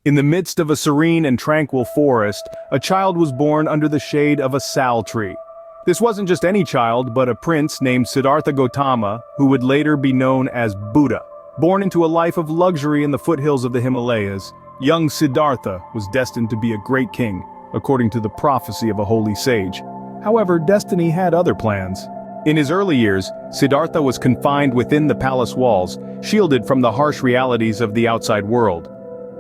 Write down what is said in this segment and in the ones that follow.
In the midst of a serene and tranquil forest, a child was born under the shade of a sal tree. This wasn't just any child, but a prince named Siddhartha Gautama, who would later be known as Buddha. Born into a life of luxury in the foothills of the Himalayas, young Siddhartha was destined to be a great king, according to the prophecy of a holy sage. However, destiny had other plans. In his early years, Siddhartha was confined within the palace walls, shielded from the harsh realities of the outside world.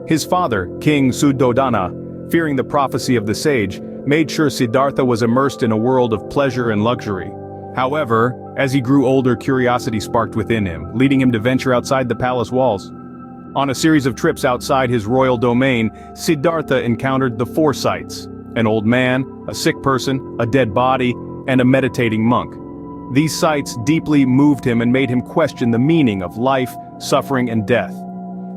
His father, King Suddhodana, fearing the prophecy of the sage, made sure Siddhartha was immersed in a world of pleasure and luxury. However, as he grew older, curiosity sparked within him, leading him to venture outside the palace walls. On a series of trips outside his royal domain, Siddhartha encountered the four sights: an old man, a sick person, a dead body, and a meditating monk. These sights deeply moved him and made him question the meaning of life, suffering, and death.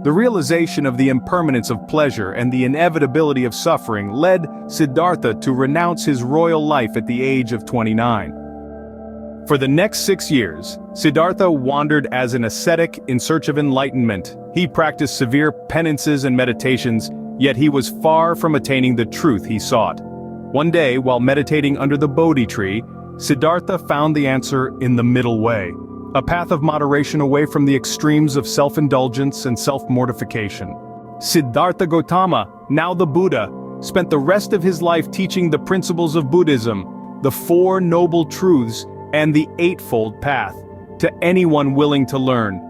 The realization of the impermanence of pleasure and the inevitability of suffering led Siddhartha to renounce his royal life at the age of 29. For the next 6 years, Siddhartha wandered as an ascetic in search of enlightenment. He practiced severe penances and meditations, yet he was far from attaining the truth he sought. One day, while meditating under the Bodhi tree, Siddhartha found the answer in the middle way, a path of moderation away from the extremes of self-indulgence and self-mortification. Siddhartha Gautama, now the Buddha, spent the rest of his life teaching the principles of Buddhism, the Four Noble Truths, and the Eightfold Path, to anyone willing to learn.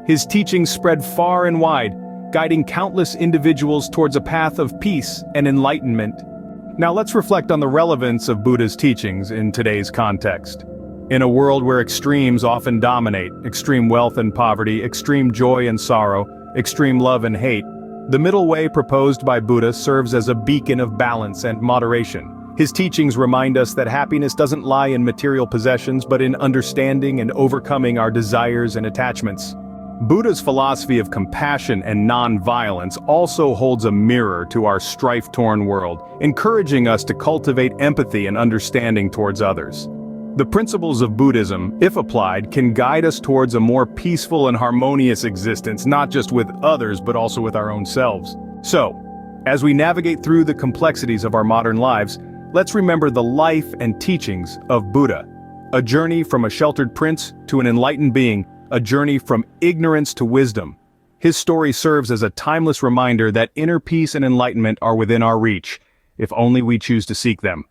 His teachings spread far and wide, guiding countless individuals towards a path of peace and enlightenment. Now let's reflect on the relevance of Buddha's teachings in today's context. In a world where extremes often dominate, extreme wealth and poverty, extreme joy and sorrow, extreme love and hate, the middle way proposed by Buddha serves as a beacon of balance and moderation. His teachings remind us that happiness doesn't lie in material possessions but in understanding and overcoming our desires and attachments. Buddha's philosophy of compassion and non-violence also holds a mirror to our strife-torn world, encouraging us to cultivate empathy and understanding towards others. The principles of Buddhism, if applied, can guide us towards a more peaceful and harmonious existence, not just with others but also with our own selves. So, as we navigate through the complexities of our modern lives, let's remember the life and teachings of Buddha. A journey from a sheltered prince to an enlightened being, a journey from ignorance to wisdom. His story serves as a timeless reminder that inner peace and enlightenment are within our reach, if only we choose to seek them.